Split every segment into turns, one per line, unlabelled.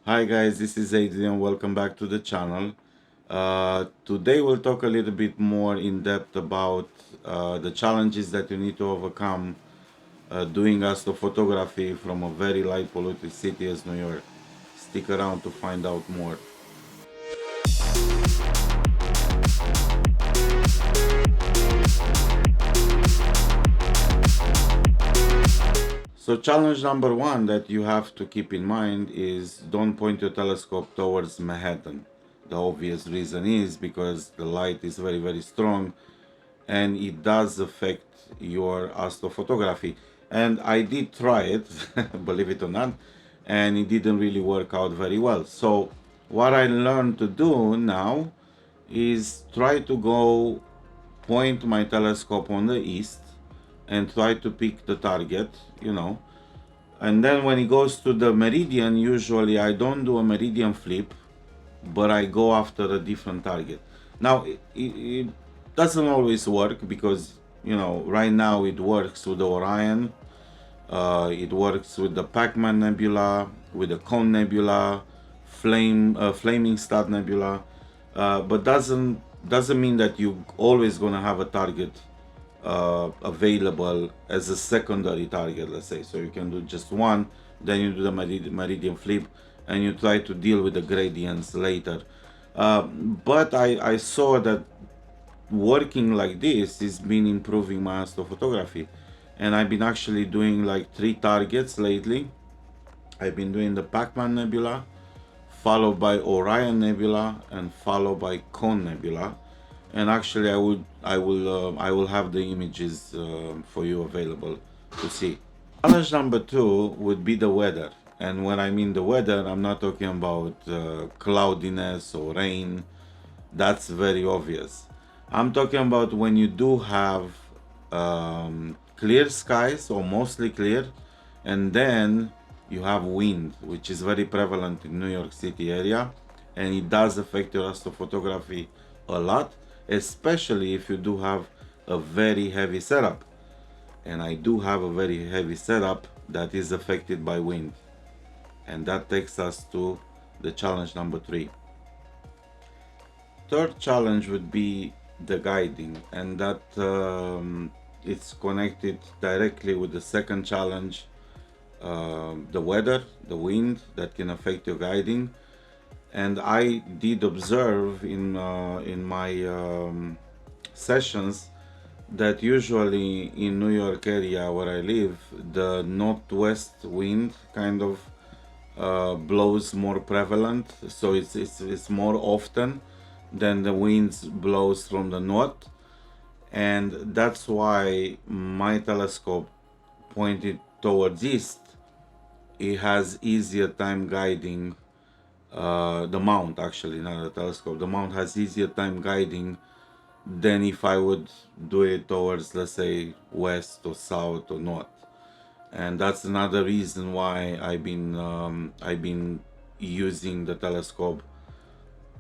Hi guys, this is Adrian. Welcome back to the channel. Today we'll talk a little bit more in depth about the challenges that you need to overcome doing astrophotography from a very light polluted city as New York. Stick around to find out more. So challenge number one that you have to keep in mind is don't point your telescope towards Manhattan. The obvious reason is because the light is very strong and it does affect your astrophotography. And I did try it, believe it or not, and it didn't really work out very well. So what I learned to do now is try to go point my telescope on the east and try to pick the target, and then when it goes to the meridian, usually I don't do a meridian flip, but I go after a different target. Now, it doesn't always work because, right now it works with the Orion, it works with the Pac-Man Nebula, with the Cone Nebula, Flaming Star Nebula, but doesn't mean that you always gonna have a target available as a secondary target, let's say. So you can do just one, then you do the meridian flip, and you try to deal with the gradients later. But I saw that working like this has been improving my astrophotography, and I've been actually doing like 3 targets lately. I've been doing the Pac-Man Nebula, followed by Orion Nebula, and followed by Cone Nebula. And actually, I will have the images for you available to see. Challenge number 2 would be the weather. And when I mean the weather, I'm not talking about cloudiness or rain. That's very obvious. I'm talking about when you do have clear skies or mostly clear, and then you have wind, which is very prevalent in New York City area, and it does affect your astrophotography a lot, especially if you do have a very heavy setup. And I do have a very heavy setup that is affected by wind. And that takes us to the challenge number 3. Third challenge would be the guiding, and that it's connected directly with the second challenge, the weather, the wind that can affect your guiding. And I did observe in my sessions that usually in New York area where I live, the northwest wind kind of blows more prevalent, so it's more often than the winds blows from the north, and that's why my telescope pointed towards east, it has easier time guiding. The mount, actually, not the telescope, the mount has easier time guiding than if I would do it towards, let's say, west or south or north. And that's another reason why I've been using the telescope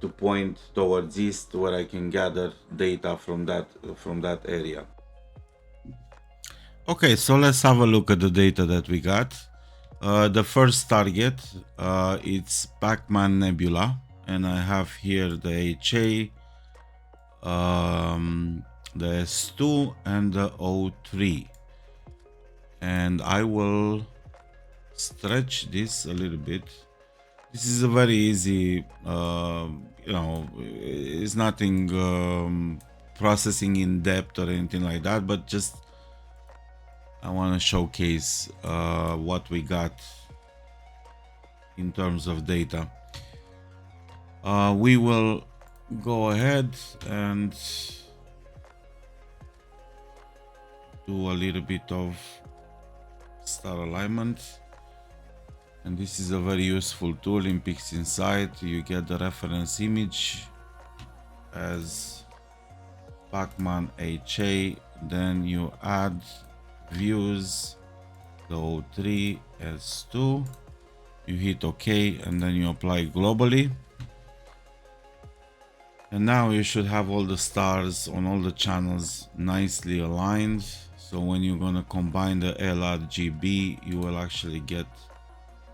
to point towards east, where I can gather data from that area. Okay, so let's have a look at the data that we got. The first target, it's Pac-Man Nebula, and I have here the HA, the S2, and the O3. And I will stretch this a little bit. This is a very easy, it's nothing processing in depth or anything like that, but just I want to showcase what we got in terms of data. We will go ahead and do a little bit of star alignment, and this is a very useful tool in PixInsight. You get the reference image as Pac-Man HA, then you add views, the O3 S2, you hit OK, and then you apply globally. And now you should have all the stars on all the channels nicely aligned. So when you're gonna combine the LRGB, you will actually get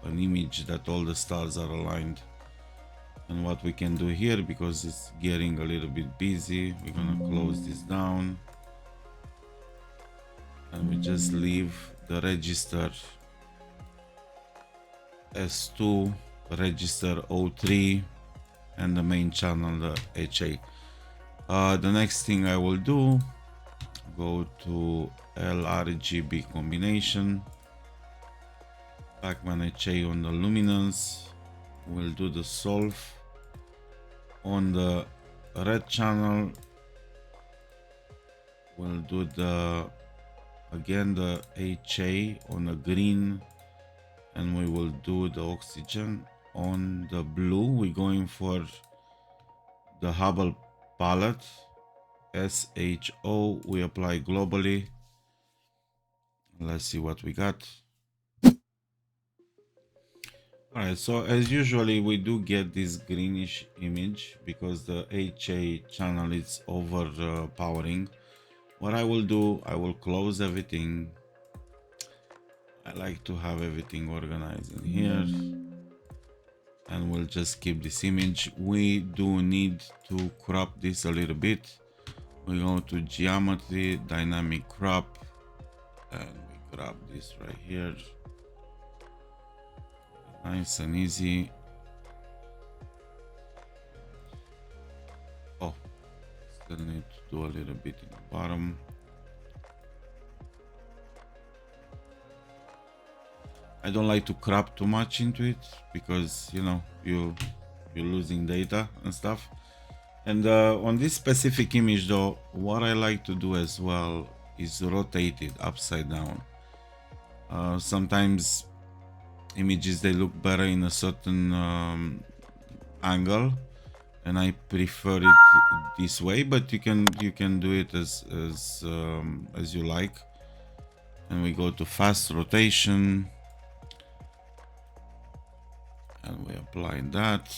an image that all the stars are aligned. And what we can do here, because it's getting a little bit busy, we're gonna close this down and we just leave the register S2, register O3, and the main channel, the HA. The next thing I will do, go to LRGB combination, Pacman HA on the luminance, we'll do the solve on the red channel, we'll do the HA on the green, and we will do the oxygen on the blue. We're going for the Hubble palette, SHO, we apply globally. Let's see what we got. Alright, so as usually we do get this greenish image because the HA channel is overpowering. What I will do, I will close everything. I like to have everything organized in here, and we'll just keep this image. We do need to crop this a little bit. We go to geometry, dynamic crop, and we grab this right here. Nice and easy. Oh, still need to do a little bit in the bottom. I don't like to crop too much into it because, you know, you're losing data and stuff. And on this specific image though, what I like to do as well is rotate it upside down. Sometimes images, they look better in a certain angle, and I prefer it this way, but you can do it as you like. And we go to fast rotation, and we apply that,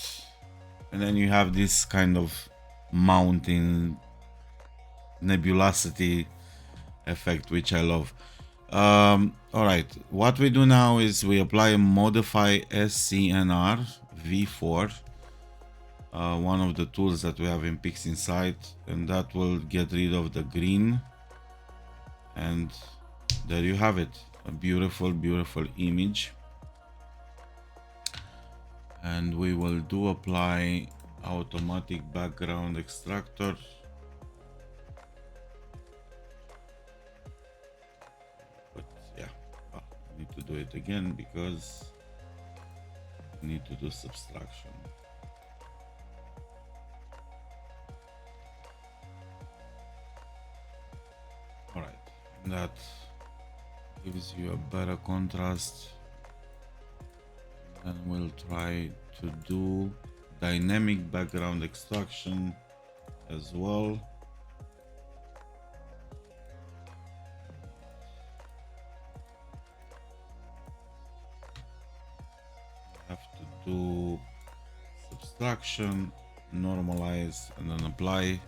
and then you have this kind of mountain nebulosity effect, which I love. All right, what we do now is we apply a modify SCNR V4, one of the tools that we have in PixInsight, and that will get rid of the green. And there you have it, a beautiful image. And we will do apply automatic background extractor. Need to do it again because I need to do subtraction. All right, that gives you a better contrast. And we'll try to do dynamic background extraction as well. Do subtraction, normalize, and then apply.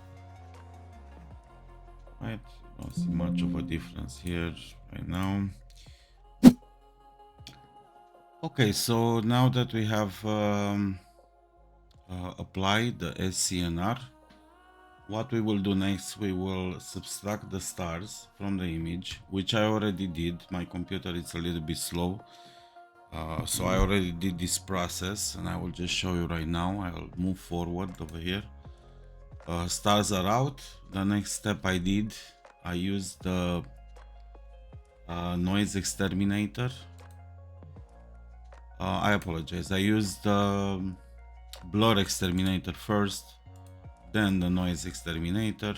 Right, don't see much of a difference here right now. Okay, so now that we have applied the SCNR, what we will do next, we will subtract the stars from the image, which I already did. My computer is a little bit slow. So I already did this process, and I will just show you right now. I'll move forward over here. Stars are out. The next step I did, I used the noise exterminator. I apologize. I used the blur exterminator first, then the noise exterminator.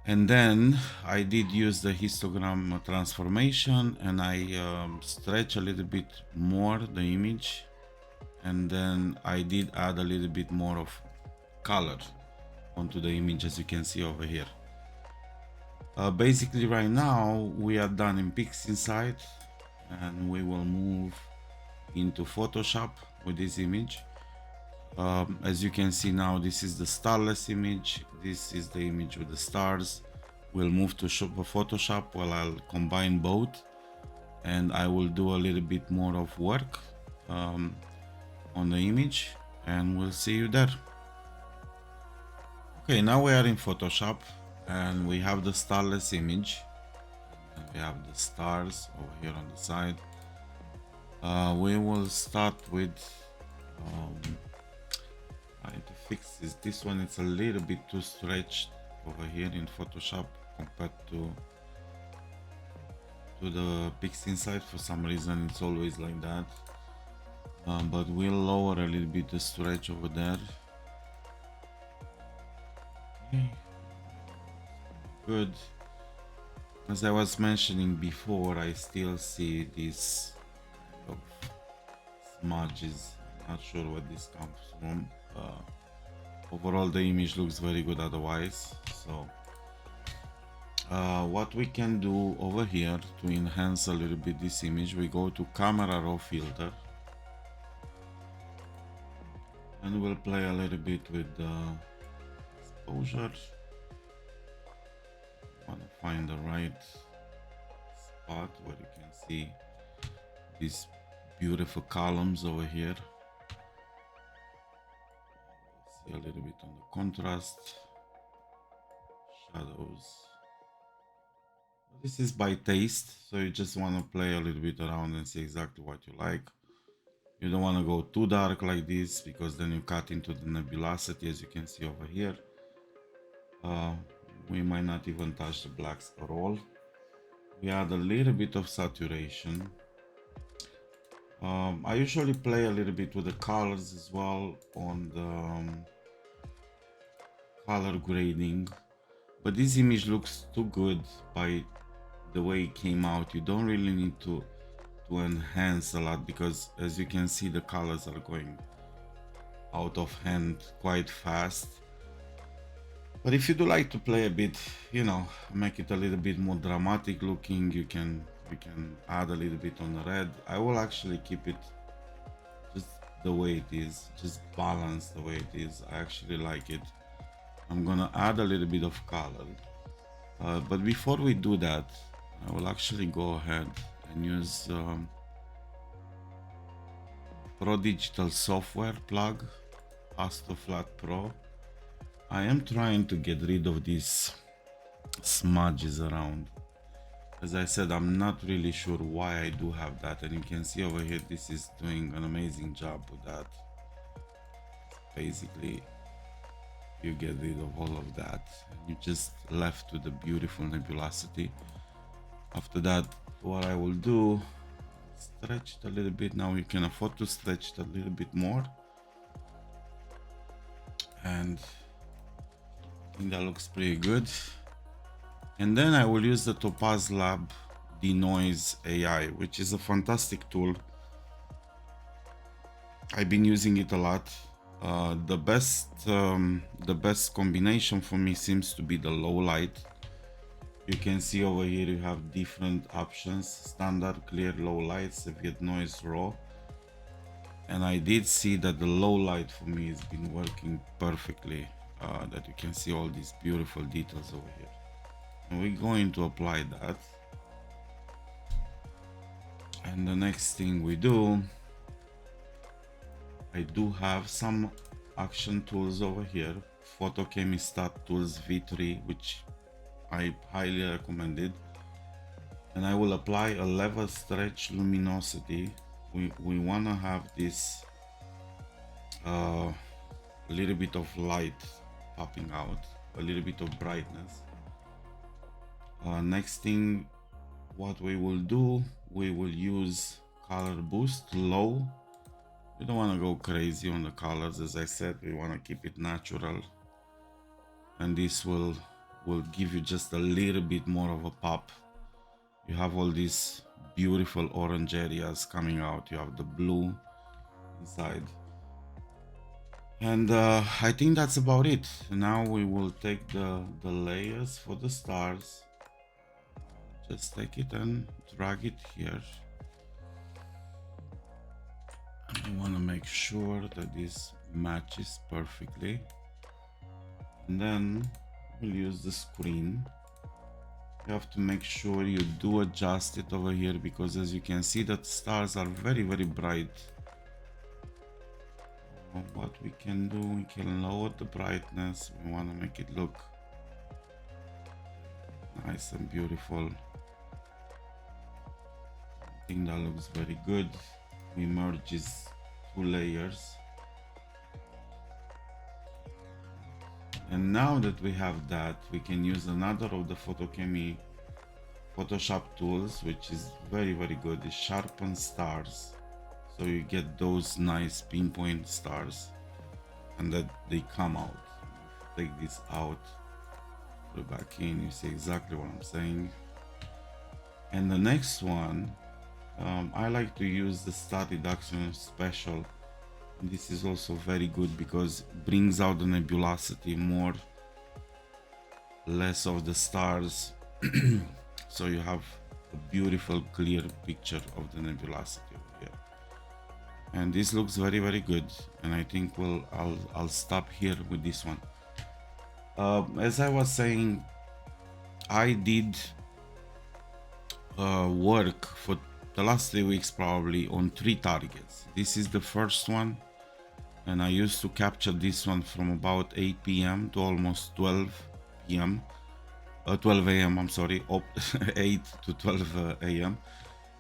And then I did use the histogram transformation, and I stretch a little bit more the image, and then I did add a little bit more of color onto the image, as you can see over here. Basically right now we are done in PixInsight, and we will move into Photoshop with this image. As you can see now, this is the starless image, this is the image with the stars. We'll move to Photoshop while I'll combine both. and I will do a little bit more of work on the image, and we'll see you there. Okay, now we are in Photoshop and we have the starless image, and we have the stars over here on the side. We will start with I need to fix this one. It's a little bit too stretched over here in Photoshop compared to the pics inside. For some reason it's always like that, but we'll lower a little bit the stretch over there. Okay. Good. As I was mentioning before, I still see these kind of smudges. Not sure where this comes from. Overall the image looks very good otherwise. So what we can do over here to enhance a little bit this image, we go to camera raw filter and we'll play a little bit with the exposure. Want to find the right spot where you can see these beautiful columns over here. See a little bit on the contrast, shadows. This is by taste, so you just want to play a little bit around and see exactly what you like. You don't want to go too dark like this, because then you cut into the nebulosity, as you can see over here. We might not even touch the blacks at all. We add a little bit of saturation. I usually play a little bit with the colors as well on the color grading, but this image looks too good by the way it came out. You don't really need to enhance a lot, because as you can see the colors are going out of hand quite fast. But if you do like to play a bit, you know, make it a little bit more dramatic looking, you can add a little bit on the red. I will actually keep it just the way it is, just balance the way it is. I actually like it. I'm gonna add a little bit of color, but before we do that, I will actually go ahead and use Pro Digital software plug, Astrophotography Pro. I am trying to get rid of these smudges around. As I said, I'm not really sure why I do have that, and you can see over here this is doing an amazing job with that. Basically, you get rid of all of that and you just left with the beautiful nebulosity. After that, what I will do, stretch it a little bit. Now you can afford to stretch it a little bit more, and I think that looks pretty good. And then I will use the Topaz Lab Denoise AI, which is a fantastic tool. I've been using it a lot. The best combination for me seems to be the low light. You can see over here you have different options: standard, clear, low light, severe noise, raw. And I did see that the low light for me has been working perfectly, that you can see all these beautiful details over here. And we're going to apply that. And the next thing we do, I do have some action tools over here, Photochemistat Tools V3, which I highly recommend it. And I will apply a level stretch luminosity. We want to have this little bit of light popping out, a little bit of brightness. Next thing, what we will do, we will use color boost low. We don't want to go crazy on the colors. As I said, we want to keep it natural, and this will give you just a little bit more of a pop. You have all these beautiful orange areas coming out, you have the blue inside, and I think that's about it. Now we will take the layers for the stars, just take it and drag it here. I want to make sure that this matches perfectly, and then we'll use the screen You have to make sure you do adjust it over here, because as you can see that stars are very, very bright. What we can do, we can lower the brightness. We want to make it look nice and beautiful. I think that looks very good. We merge these two layers. And now that we have that, we can use another of the Photoshop tools, which is very, very good. It sharpens stars. So you get those nice pinpoint stars and that they come out. Take this out, put it back in, you see exactly what I'm saying. And the next one, I like to use the star reduction special. This is also very good because it brings out the nebulosity more, less of the stars. So you have a beautiful clear picture of the nebulosity over here. And this looks very, very good. And I think I'll stop here with this one. As I was saying, I did work for the last 3 weeks probably on 3 targets. This is the first one, and I used to capture this one from about 8 p.m. to almost 12 p.m. 12 a.m. I'm sorry, 8 to 12 a.m.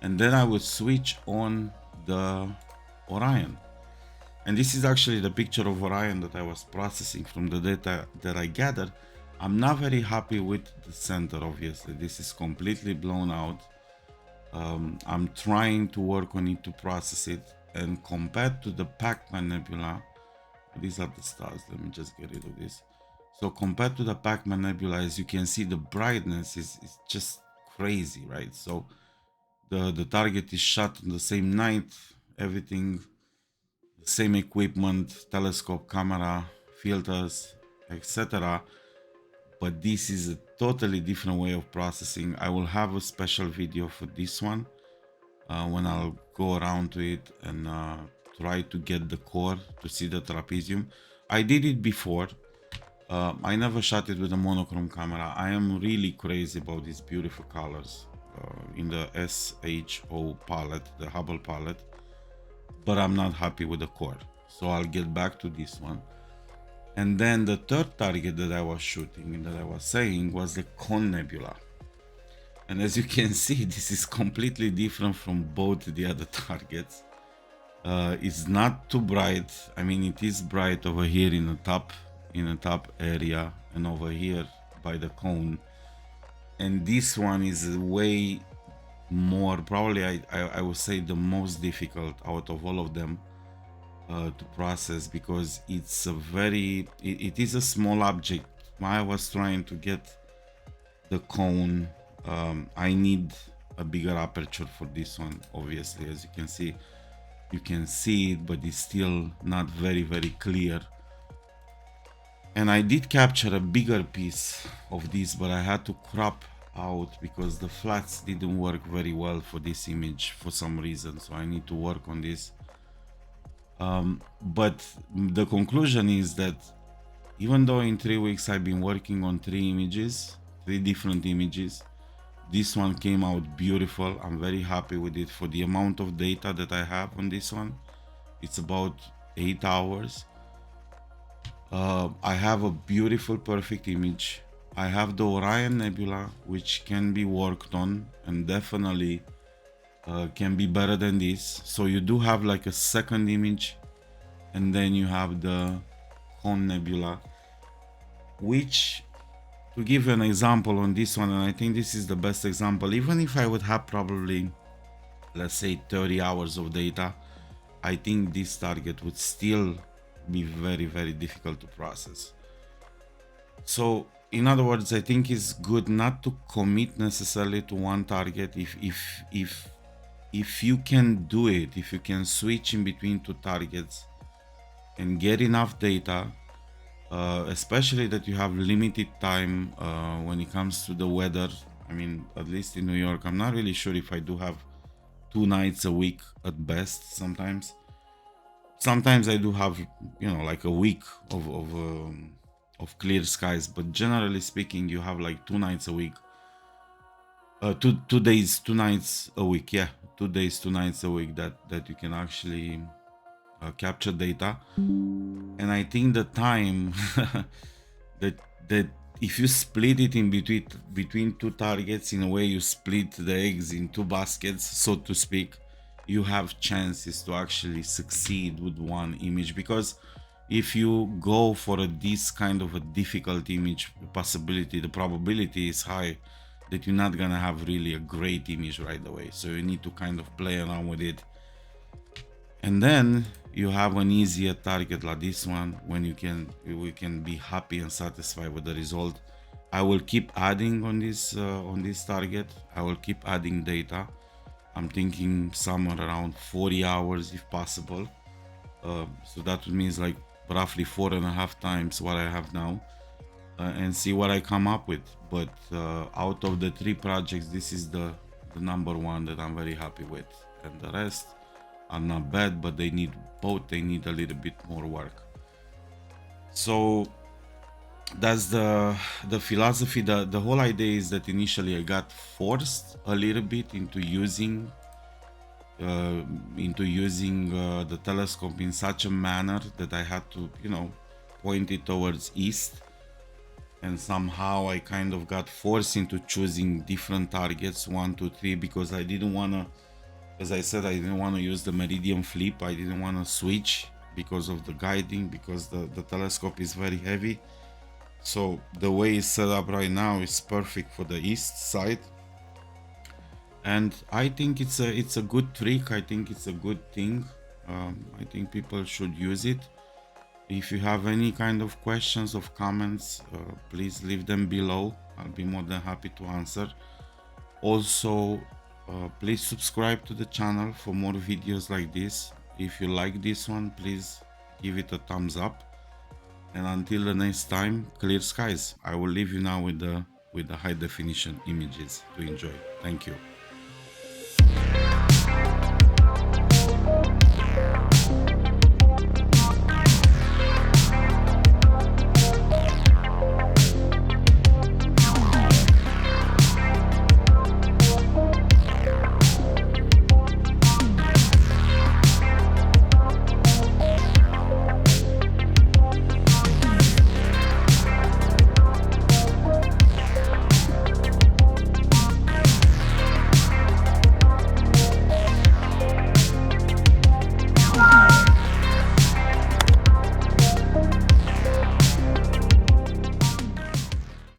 And then I would switch on the Orion. And this is actually the picture of Orion that I was processing from the data that I gathered. I'm not very happy with the center, obviously. This is completely blown out. I'm trying to work on it to process it. And compared to the Pac-Man Nebula, these are the stars. Let me just get rid of this. So compared to the Pac-Man Nebula, as you can see, the brightness is just crazy, right? So the target is shot on the same night, everything, the same equipment, telescope, camera, filters, etc. But this is a totally different way of processing. I will have a special video for this one when I'll go around to it and try to get the core to see the trapezium. I did it before. I never shot it with a monochrome camera. I am really crazy about these beautiful colors in the SHO palette, the Hubble palette, but I'm not happy with the core. So I'll get back to this one. And then the third target that I was shooting and that I was saying was the Cone Nebula. And as you can see, this is completely different from both the other targets. It's not too bright. I mean, it is bright over here in the top area and over here by the cone. And this one is way more, probably I would say the most difficult out of all of them to process, because it's a it is a small object. I was trying to get the cone. I need a bigger aperture for this one, obviously. As you can see, you can see it, but it's still not very, very clear. And I did capture a bigger piece of this, but I had to crop out because the flats didn't work very well for this image for some reason, so I need to work on this. But the conclusion is that even though in 3 weeks I've been working on 3 different images, this one came out beautiful. I'm very happy with it for the amount of data that I have on this one. It's about 8 hours. I have a beautiful, perfect image. I have the Orion Nebula, which can be worked on and definitely can be better than this. So you do have like a second image, and then you have the Cone Nebula, which, to give you an example on this one, and I think this is the best example, even if I would have probably, let's say, 30 hours of data, I think this target would still be very, very difficult to process. So in other words, I think it's good not to commit necessarily to one target. If you can do it, if you can switch in between 2 targets and get enough data, especially that you have limited time when it comes to the weather. I mean, at least in New York, I'm not really sure if I do have 2 nights a week at best. Sometimes I do have, like a week of clear skies, but generally speaking, you have like 2 nights a week. two days, 2 nights a week. Yeah, 2 days, 2 nights a week that you can actually capture data. And I think the time that that if you split it in between two targets, in a way you split the eggs in two baskets, so to speak, you have chances to actually succeed with one image. Because if you go for this kind of a difficult image possibility, the probability is high that you're not gonna have really a great image right away. So you need to kind of play around with it, and then you have an easier target like this one when we can be happy and satisfied with the result. I will keep adding on this target. I will keep adding data. I'm thinking somewhere around 40 hours if possible. So that means like roughly 4.5 times what I have now, and see what I come up with. But out of the 3 projects, this is the number one that I'm very happy with, and the rest are not bad, but they need both. They need a little bit more work. So that's the philosophy. The whole idea is that initially I got forced a little bit into using the telescope in such a manner that I had to, point it towards east, and somehow I kind of got forced into choosing different targets, 1, 2, 3, because I didn't want to, as I said, I didn't want to use the meridian flip. I didn't want to switch because of the guiding, because the telescope is very heavy. So the way it's set up right now is perfect for the east side, and I think it's a good trick. I think it's a good thing. I think people should use it. If you have any kind of questions or comments, please leave them below. I'll be more than happy to answer. Also, please subscribe to the channel for more videos like this. If you like this one, please give it a thumbs up. And until the next time, clear skies. I will leave you now with the high definition images to enjoy. Thank you.